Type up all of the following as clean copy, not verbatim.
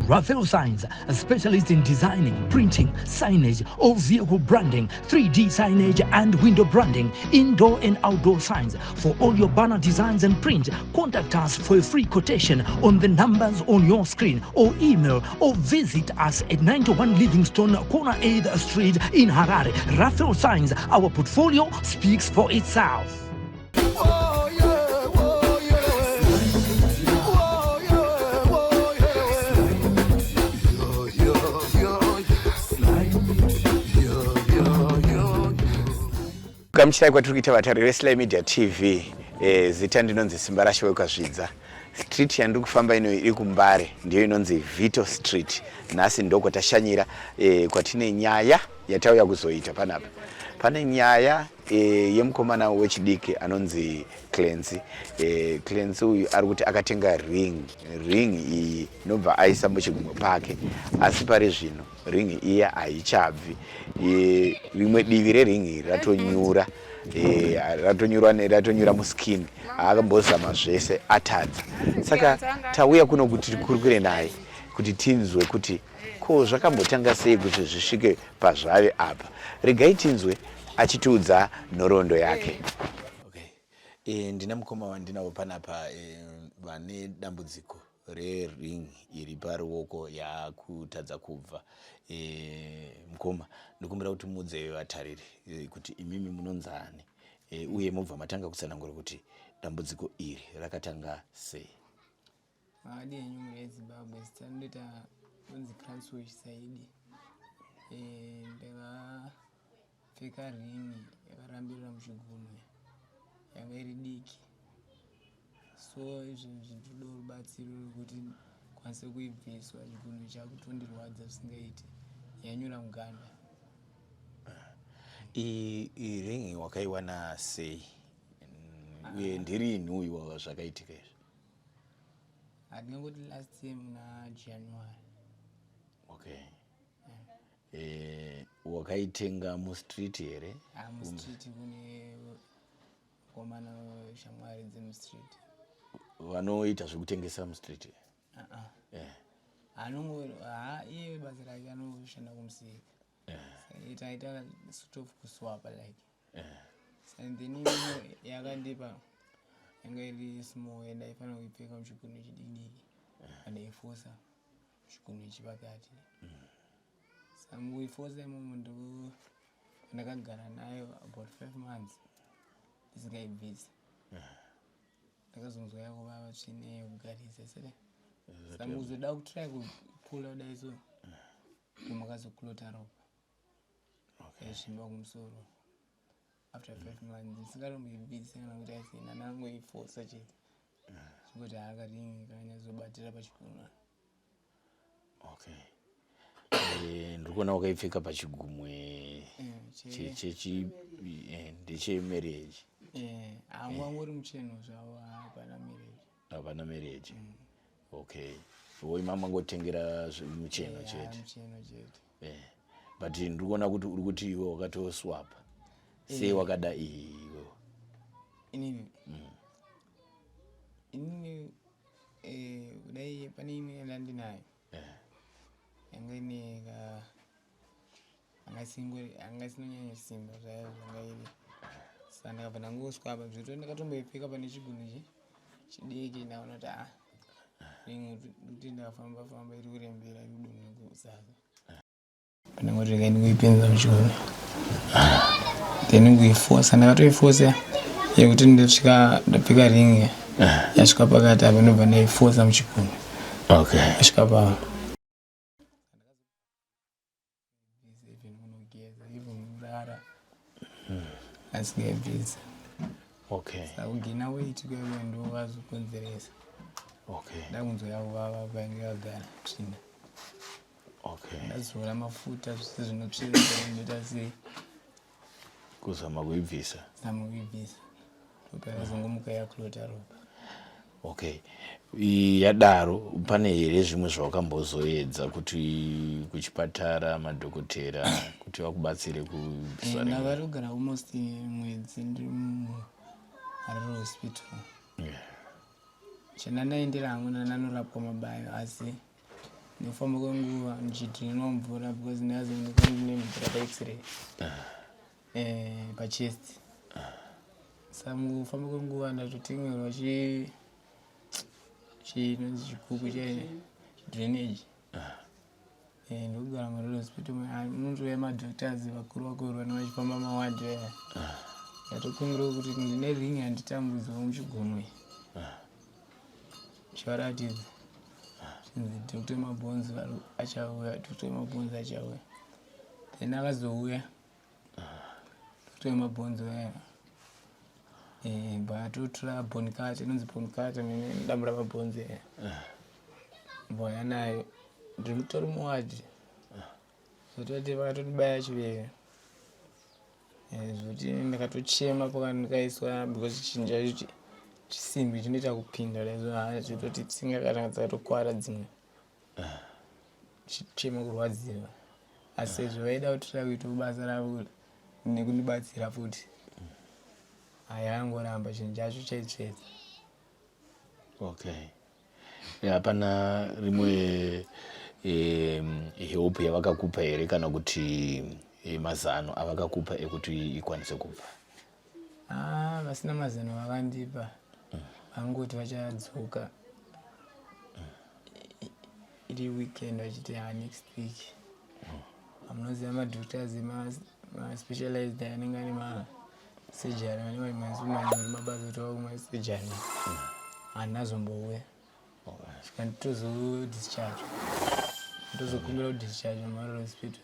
Raphael Signs, a specialist in designing, printing, signage, or vehicle branding, 3D signage and window branding, indoor and outdoor signs. For all your banner designs and print, contact us for a free quotation on the numbers on your screen, or email or visit us at 91 Livingstone, Corner 8th Street in Harare. Raphael Signs, our portfolio speaks for itself. Kamchai kwa tukita vatari Resla Media TV zita ndinonzi Simbarasho ukazvidza. Street yandu kufamba ino iri kuMbare ndiyo inonzi Vito Street. Nasi ndoko tashanyira kwatine nyaya yatauya kuzoita panapa. Pane nyaya yemukomana wechidiki anonzi Clancy. Clancy uyu arikuti akatenga ring iyi nobva aisa muchigumwe pake, asi pari zvino ring iya haichabvi. Rimwe divi rering iri ratonyura muskin, akambozama zvese atadza. Saka tauya kuno kuti tikurukure naye kuti tinzwe kuti ko zvakambotanga sei kuti zvisvike pazvave apa. Regai tinzwe achitiudza nhoroondo yake. Okay. Ndina mukoma wandinawo panapa vane dambudziko rering iri paruoko yakutadza kubva. Mukoma, ndikumbira kuti mudze vatariri kuti imimi munonzani uye mubva matanga kutsanangura kuti dambudziko iri rakatanga sei. Madi yenyumu yeZimbabwe standita unzi Cranswick Saidi. Ndakapfeka ring yakarambirira muchigunwe yanga iri diki. So izvo zvinoda rubatsiro rwekuti kwanise kuibviswa chigunwe chakutondirwadza zvisingaiti. Yanyura muganda. Ring wakaiwana sei? Uye ndiri nhuyiwa zvakaitika izvi? Ndingoti last time na January. Okay. Wakaitenga mustreet here? Mustreet kune komana shamwari dzemustreet. Vanoita zvekutengesa mustreet? Iye basa rake anoshanda kumusika. Itaita sort of kuswapa like. And then yakandipa yanga iri small and ndaifana kuipfeka muchigunwe chidiki andaifosa muchigunwe chipakati. Samuifosa imomo ndakagara nayo about 5 months ndisingaibvisi. Ndakazonzwa yakuvava tsvine yokugarisa sere. Samuzoda kutry kupula dai so makazokulota ropa. Yaishimba kumusoro. After 5 months ndisingatomboibvisi kana kuti aisina nangoifosa chete. Zvekuti akaringi kanyazobatira pachigunwe. Okay. Ndikuona wakaipfeka pachigumwe ndechemarriage. Angwangori mucheno zvavo hapana marriage. Okay. Woimama ngotengera mucheno chete. Mucheno chete. But ndikuona kuti uri kuti iwe wakatoswapa. Sei wakada iwe? Inini kudai pane imwe yandandinayo. Yanga ine angasinonyanya simba zvayo zvanga iri. Saka ndakabva ndangoswapa zvekuti ndakatomboipfeka pane chigunwe chidiki ndaona kuti rimwe kuti ndakafamba iri kurembera iri kudonha kusasa. Pandangoti regai ndingoipinza muchigunwe. Then ndingoifosa, ndakatoifosa yekuti ndasvika ndapfeka ring yasvika pakati apa ndobva ndaifosa muchigunwe. Okay. Yasvika pava. Asingaibvisa. Okay. Sakugina weight kwewe ndo wazokonzeresa. Okay. Ndakunzoyavava painge yagara tsvina. Okay. Ndazora mafuta zvese zvinotsvira ndoita sei kuzama kuibvisa. Zama kuibvisa. Topera zongomuka yakulota ropa. Okay. Yadaro pane here zvimwe zvawakambozoedza kuti kuchipatara madhokotera kuti vakubatsire kubvisa? Ndakarogara almost mwedzi ndiri muHarare hospital. Chandanaendera hangu nanorapwa mabayo asi nofamba kwenguva ndichidhirinwa mvura because ndazi ndine mvura pax-ray pachest. Saka mukufamba kwenguva ndatotengerwa chinonzi chiguku chedrainage. Ndokugara Maroro Hospital munotouya madhoctors vakuru vanenge vachifamba mawadhi aya. Ndatokungirewo kuti ndine ringi yanditambudzwa muchigunwe chavaratidza chinzi Dr. Mabhonzo achauya. Dr. Mabhonzo achauya then akazouya Dr. Mabhonzo aya batotora bonikata inonzi bonikata mene dambu ramabhonzo aya mbouya nayo ndiri mutori muwadhi zototi vakatondibaya chiveve zvoti ndakatochema pakandikaiswa because chinhu chacho chisimbi chinoita kupinda zvototi tsinga kana dzakatokwara dzimwe chichema kurwadziwa asi sezvo vaida kutora kuitawo basa ravo nekundibatsira futi hayangoramba chinhu chacho chaitsvedza. Okay. Hapana rimwe help yavakakupa here kana kuti mazano avakakupa ekuti ikwanise kubva? Vasina mazano vakandipa vangoti vachadzoka iri weekend vachiti next week. Munoziva madhoctors maspecialized anenge ane masurgery vanenge vane mabasa kuti vaumwe surgery handinazombouya svika nditozodischarge ndozokumbira kudischarge muMaroro Hospital.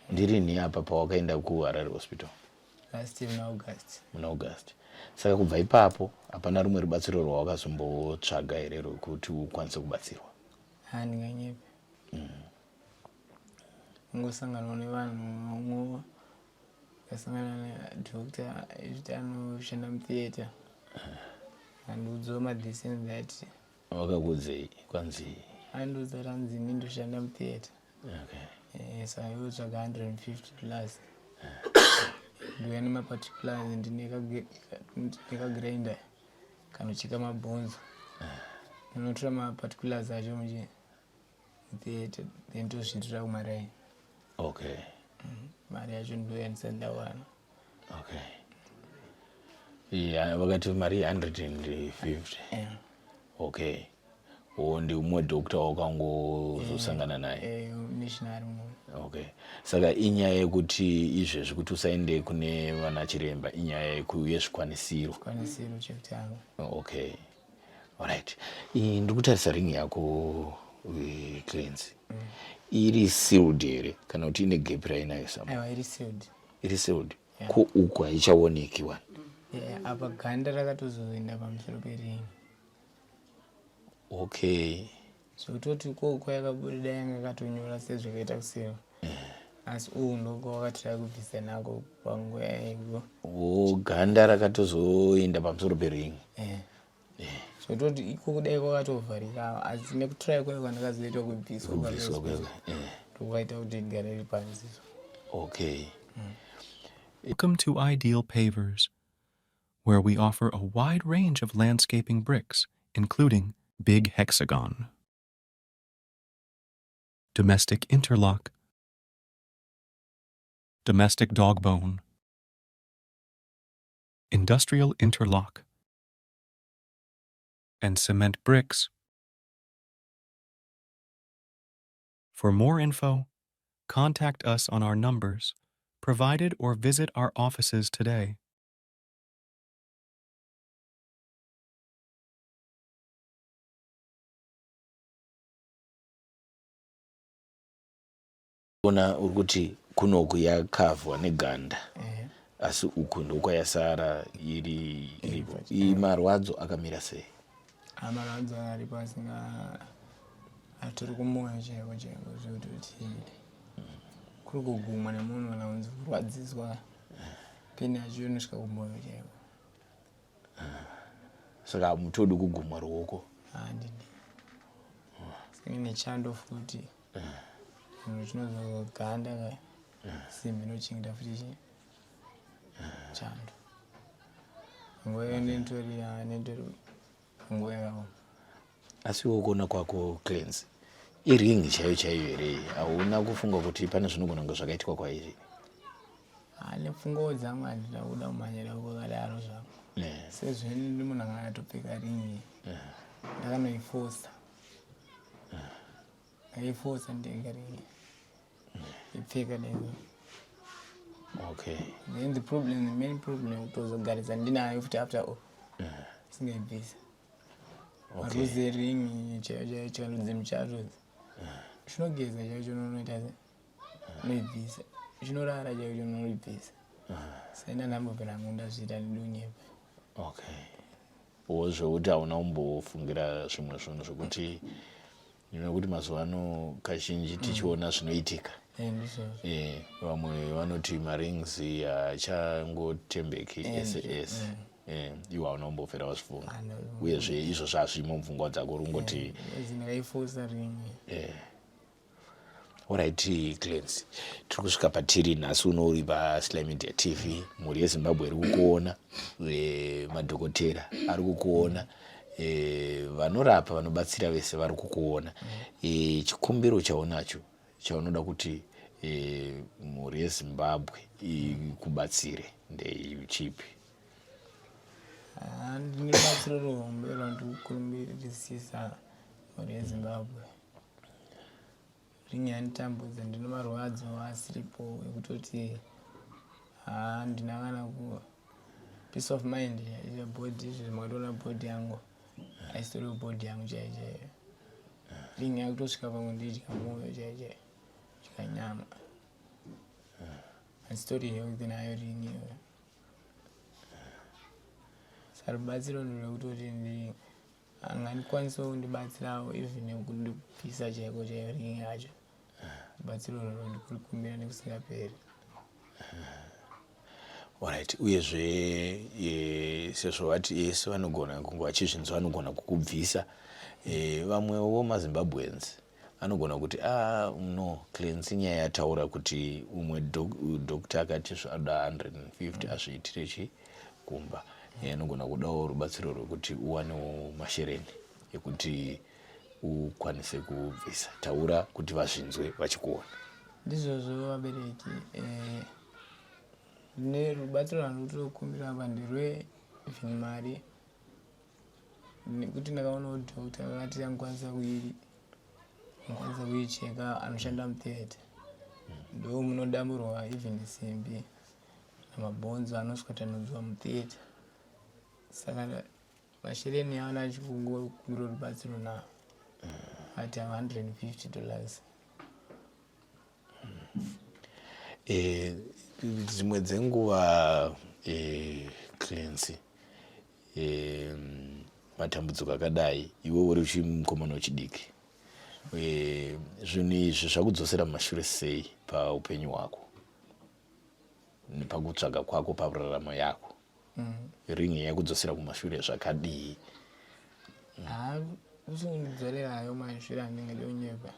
Ndirini apa pawakaenda kuHarare Hospital? Last year muna August. Saka kubva ipapo hapana rumwe rubatsiro rwawakazombotsvaga here rwekuti ukwanise kubatsirwa? Handinganyepe. Ngosangana nevanhu vamwe ndasangana nadhokta echiti anoshanda mutheatre andiudzawo madistance that. Vakakuudzei kwanzi? Andiudza kuti hanzi ndindoshanda mutheatre. Saka yotsvaga 150 plus ndiuya nemaparticulars ndinekagrinder kanocheka mabhonzo ndinotora maparticulars acho mutheatre then tozviitira kumaraini. Okay. Mari yacho ndoya ndisati ndawana. Okay. Vakati mari 150. Okay. Ndi umwe dhokta wakangozosangana naye? Missionary mumwe. Okay. Saka inyaya yekuti izvezvi kuti usaende kune vana chiremba inyaya yezvikwanisiro? Zvikwanisiro chekutanga. Okay. Alright. Ndiri kutarisa ringi yako Cleanse. Iri sealed here kana kuti ine gap rainayo sama? Aiwa, iri sealed. Iri sealed? Ko uku haichaoneki wani? Apa ganda rakatozoenda pamusoro peringi. Okay. Zvototi uko yakabuda yanga yakatonyora sezvakaita kuseva. Asi uhu ndoko wakatira kubvisa nako panguva yaiko. Ganda rakatozoenda pamusoro peringi. Zvototi iko kudai kwakatovharika asi nekutorai kwayo kwandakazoita kubviswa ndokwaita kuti igare riri panze. Okay. Welcome to Ideal Pavers, where we offer a wide range of landscaping bricks, including Big Hexagon, Domestic Interlock, Domestic Dogbone, Industrial Interlock, and Cement Bricks. For more info, contact us on our numbers provided or visit our offices today. Ona urikuti kunoku yakavhwa neganda asi uku ndokwayasara iri iripo. Marwadzo akamira sei? Marwadzo ari pasinga atori kumoyo chaiko zvekuti kuri kugumwa nemunhu kana kunzi kurwadziswa peni yacho inosvika kumoyo chaiko. Saka mutodi kugumwa ruoko? Handidi. Sine chando futi. Chinozoganda kaya simbi inochengeta futi chando. Nguva iyo nentori nguva yakaoma. Asi wokuona kwako Cleanse iringi chaiyo here hauna kufunga kuti pane zvinogona kunge zvakaitika kwairi? Nepfungo dzangu handina kuda kumhanyira kwakadaro zvako. Sezveni munhu anga atopfeka ringi ndakanoifosa ndaifosa ndenga ringi ipfeka nezo. Okay. Then the main problem kutozogaridza ndinayo futi after all singaibvisa. Maruze ringi chaiyo chikanudze muchato chinogeza chaicho unoita se unoibvisa, chinorara chaicho unoibvisa. Saina ndambopera ngo ndazviita nedonyepa. Okay. Zvekuti hauna kumbofungira zvimwe zvinhu zvekuti kuti mazuva ano kazhinji tichiona zvinoitika vamwe vanoti marings haachangotembeki ese iwo hauna kumbopfera wazvifunga uyezve izvozvo hazvimo mupfungwa dzako rungoti ndakaifosa ringi. Alright, Clarence, tiri kusvika patiri nhasi uno uri paSly Media TV. Mhuri yeZimbabwe iri kukuona, madhokotera ari kukuona, vanorapa vanobatsira vese vari kukuona. Chikumbiro chaunacho chaunoda kuti mhuri yeZimbabwe ikubatsire ndechipi? Ndine batsiro rohombe randikukumbirisisa mhuri yeZimbabwe. Ringi yanditambudza, ndine marwadzo asiripo ekutoti handina kana ku peace of mind yebhodhi. Zvimwatoona bhodhi yangu haistoriwo bhodhi yangu chaiyo. Ringi yakutosvika pamwe ndidya mwoyo chaiyo chikanyama. Handistori health nayo ringi iyoyo. Saka rubatsiro ndirwekutoti angandikwanisawo kundibatsirawo even nekundibvisa chaiko chaiyo ringi yacho. Rubatsiro rwero ndikurikumbira nekusingaperi. Alright, uyezve sezvo vati yese vanogona kunge vachizvinzwa vanogona kukubvisa. Vamwewo maZimbabweans anogona kuti no, Clarence nyaya yataura kuti umwe dokta akati zvada 150 azviitire chikumba. Anogona kudawo rubatsiro rwekuti uwanewo mashereni ekuti ukwanise kubvisa. Taura kuti vazvinzwe vachikuona. Ndizvozvo vabereki. Rubatsiro rwandinokumbira apa nderwe even mari. Nekuti ndakaonawo dhokta akati angikwanisa kuicheka anoshanda mutheatre. Ndo munodamburwa even simbi namabhonzo anoswatanudzwa mutheatre. Saka mashereni yaona achikumbira rubatsiro nawo ati $150. Dzimwe dzenguva Clarence, matambudziko akadai iwe uri mukomana wechidiki, zvinhu izvi zvakudzosera mumashure sei paupenyu hwako nepakutsvaga kwako pararamo yako? Ringi yakudzosera kumashure zvakadii? Kusundidzorerayo mashure anenge ndonyepa.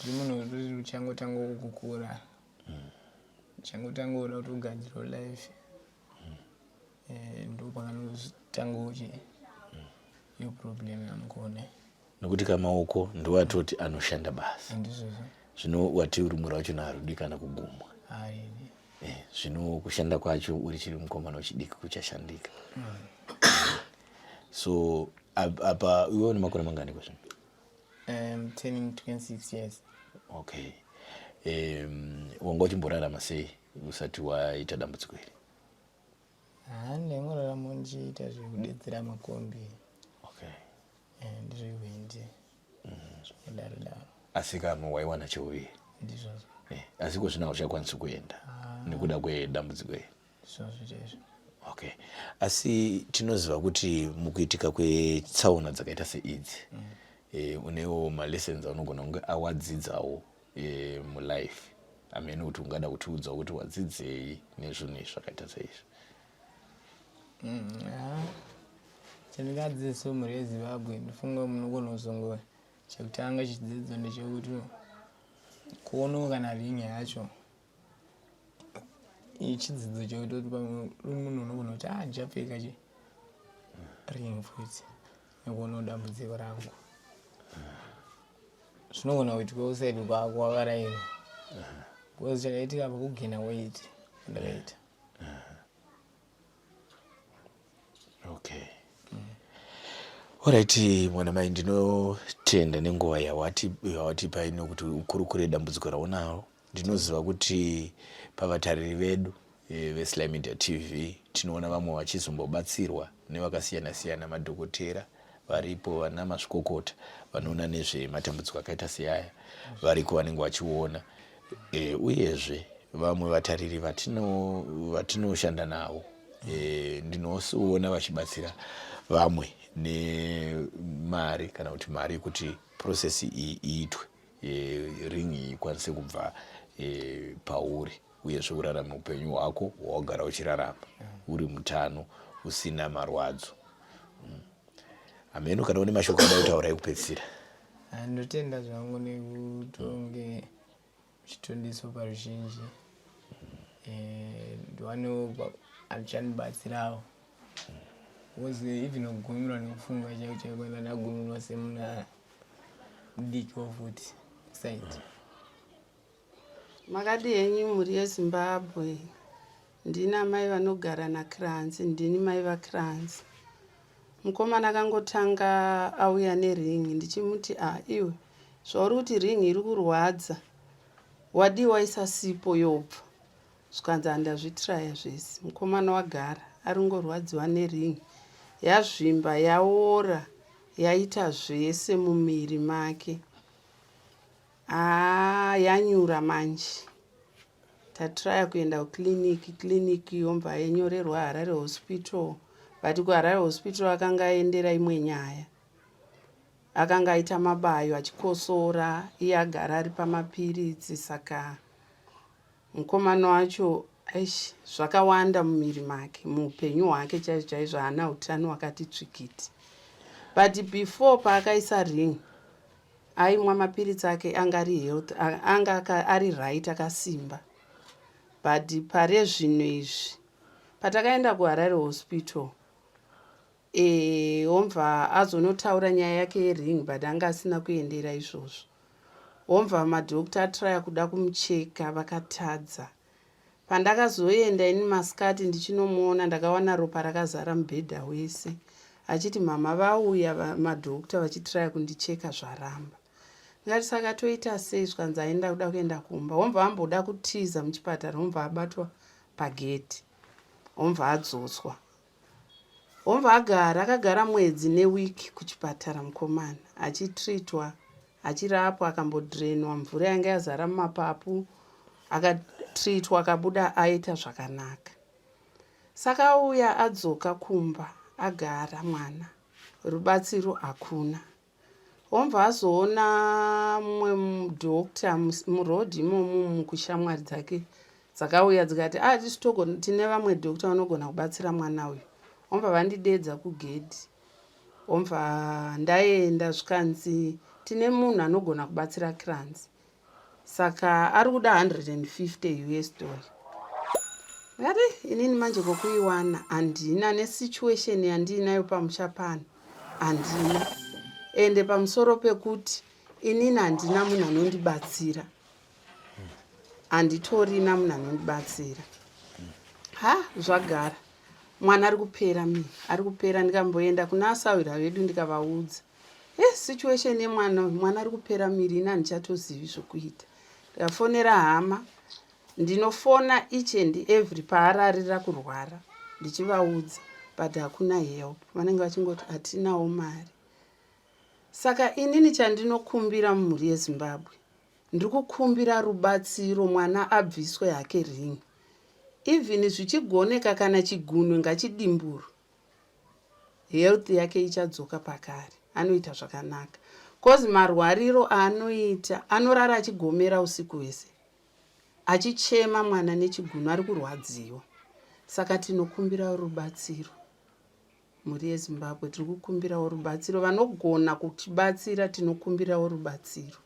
Ndiri munhu uri uchangotanga kukura. Uchangotanga kuda kuti ugadzirwe life. Ndo pakanotanga uchi iyo problem yamukuona. Nokuti kamaoko ndo atoti anoshanda basa. Ndizvozvo. Zvino wati rumwe racho narudi kana kugumwa. Zvino kushanda kwacho uri chiri mukomana wechidiki kuchashandika. So apa iwe une makore mangani kwazvino? Turning 26 years. Okay. Wanga uchimborarama sei usati waita dambudziko iri? Ndangorarama ndichiita zvekudetsera makombi. Okay. Ndizvewendi. Zvakadaro. Asi kama waiwana cheuye? Ndizvozvo. Asi kozvino uchakwanisa kuenda nekuda kwedambudziko iri? Zvozvo chaizvo. Okay. Asi tinoziva kuti mukuitika kwetsaona dzakaita seidzi unewo malessons aunogona kunge awadzidzawo mulife. Amene kuti ungada kutiudzawo kuti wadzidzei nezvinhu zvakaita seizvi? Chandingadzidzisa mhuri yeZimbabwe ndifunga munogona kuzongowa chekutanga chidzidzo ndechekuti kuonawo kana ringi yacho chidzidzo chekuti pamwe munhu unogona kuti ndichapfeka ringi futi nekuonawo dambudziko rangu. zvinogona kuitwa usaidi kwako wakarayirwa because chakaitika pakugena weight ndakaita. Okay. Alright, mwanamai ndinotenda nenguva yawatipa ino kuti ukurukure dambudziko raunaro. Ndinoziva kuti pavatariri vedu veSly Media TV tinoona vamwe vachizombobatsirwa nevakasiyana siyana, madhokotera varipo, vana mazvikokota vanoona nezvematambudziko akaita seaya variko vanenge vachiona, uyezve vamwe vatariri vatinoshanda navo ndinosuona vachibatsira vamwe nemari kana kuti mari kuti process iyi iitwe, ring ikwanise kubva pauri uyezve urarame upenyu hwako hwaugara uchirarama uri mutano usina marwadzo. Ameno, kana une mashoko ada kutaura ekupedzisira? Ndotenda zvangu nekutonge chitondiswa paruzhinji ndiwanewo achandibatsirawo because even kugumirwa nekufunga chaiko kwenda ndagumirwa semuna mudiki wofuti site. Makadi henyu muri yeZimbabwe. Ndina mai vanogara naKranzi, ndini mai vaKranzi. Mukomana akangotanga auya neringi ndichimuti iwe zvauri kuti ringi iri kurwadza wadiwa isasipo yobva. Zvikanzi handazvitraya zvese. Mukomana wagara ari ngorwadziwa neringi, yazvimba yaora yaita zvese mumiri make. Yanyura manje. Tatraya kuenda kliniki yomba yenyorerwa Harare Hospital. But kuHarare Hospital akanga aendera imwe nyaya. Akanga aita mabayo achikosora, iye agara ari pamapiritsi, saka mukomana wacho zvakawanda mumiri make, muupenyu hwake chaizvo haana utano hwakati tsvikiti. But before paakaisa ring aimwa mapiritsi ake anga ari health, anga ari right, akasimba. But pare zvino izvi patakaenda kuHarare Hospital omva azonotaura nyaya yake yering, but anga asina kuendera izvozvo. Omva madhokta atraya kuda kumucheka vakatadza. Pandakazoenda ini masikati ndichinomuona ndakawana ropa rakazara mubhedha wese. Achiti mama vauya madhokta vachitraya kundicheka zvaramba. Ngati saka toita sei? Zvikanzi aenda kuda kuenda kumba. Omva amboda kutiza muchipatara, omva abatwa pageti. Omva adzoswa. Omva akagara mwedzi newiki kuchipatara mukomana achitreatwa, achirapwa, akambodrenwa mvura yanga yazara mumapapu, akatreatwa akabuda aita zvakanaka. Saka auya adzoka kumba, agara mwana, rubatsiro hakuna. Omva azoona mumwe mudhokta murodhi imomo mukushamwari dzake dzakauya dzikati tine vamwe dhokta vanogona kubatsira mwana uyu. Omva vandidedza kugedhi. Omva ndaenda, zvikanzi tine munhu anogona kubatsira Kranzi. Saka ari kuda $150. Ngati inini manje kokuiwana handina, nesituation yandinayo pamusha pano handina. Ende pamusoro pekuti inini handina munhu anondibatsira. Handitorina munhu anondibatsira. Zvagara. Mwana ari kupera ari kupera. Ndikamboenda kuna asawira vedu ndikavaudza. Situation yemwana ari kupera miri, ina handichatozivi zvokuita. Ndikafonera hama, ndinofona each and every paararira kurwara ndichivaudza, but hakuna help. Vanenge vachingoti hatinawo mari. Saka inini chandinokumbira mumhuri yeZimbabwe, ndiri kukumbira rubatsiro, mwana abviswe hake ring. Even zvichigoneka kana chigunwe ngachidimburwe, health yake ichadzoka pakare, anoita zvakanaka. Kozi marwariro anoita, anorara achigomera usiku hwese, achichema mwana nechigunwe, ari kurwadziwa. Saka tinokumbira rubatsiro. Muri yeZimbabwe tiri kukumbirawo rubatsiro. Vanogona kutibatsira tinokumbirawo rubatsiro.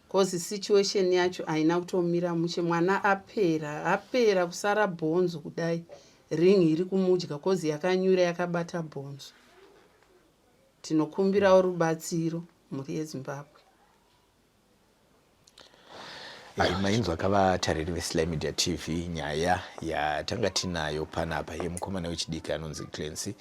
Kozi situation yacho haina kutomira mushe, mwana apera kusara bhonzo kudai, ring iri kumudya kozi yakanyura yakabata bhonzo. Tinokumbirawo rubatsiro muri yeZimbabwe. mainzwa kavatariri veSly Media TV nyaya yatanga tinayo panapa yemukomana wechidiki anonzi Clancy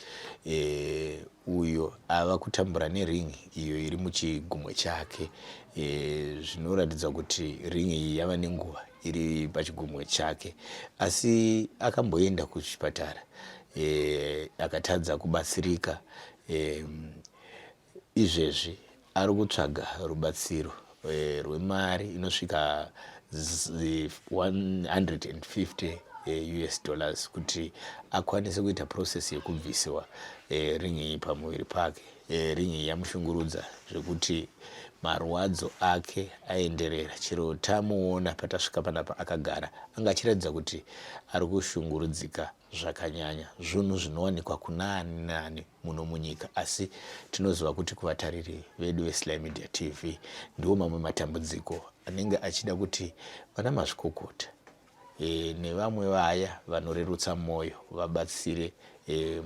uyo ava kutambura nering iyo iri muchigumwe chake. Zvinoratidza kuti ring iyi yava nenguva iri pachigumwe chake, asi akamboenda kuchipatara akatadza kubatsirika. Izvezvi ari kutsvaga rubatsiro rwemari inosvika $150 kuti akwanise kuita process yekubvisiwa ring iyi pamuviri pake. Ring iyi yamushungurudza zvekuti marwadzo ake aenderera. Chero tamuona patasvika panapa akagara anga achiratidza kuti ari kushungurudzika zvakanyanya, zvinhu zvinowanikwa kuna ani nani muno munyika, asi tinoziva kuti kuvatariri vedu veSly Media TV ndiwo mamwe matambudziko anenge achida kuti vana mazvikokota nevamwe vaya vanorerutsa mwoyo vabatsire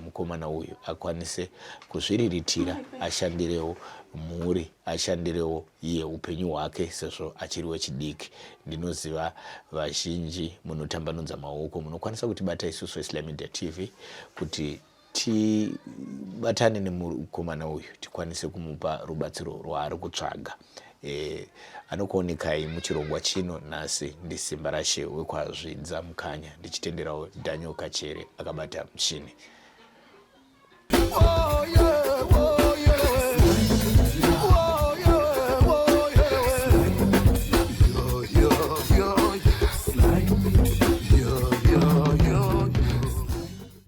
mukomana uyu akwanise kuzviriritira, ashandirewo mhuri, ashandirewo iye upenyu hwake sezvo achiri wechidiki. Ndinoziva vazhinji munotambanudza maoko munokwanisa kutibata isusu veSly Media TV kuti tibatane nemukomana uyu tikwanise kumupa rubatsiro rwaari kutsvaga. Anokuonekai muchirongwa chino nhasi ndisimba rashe wekwazvidza mukanya, ndichitenderawo Daniel Kachere akabata muchini.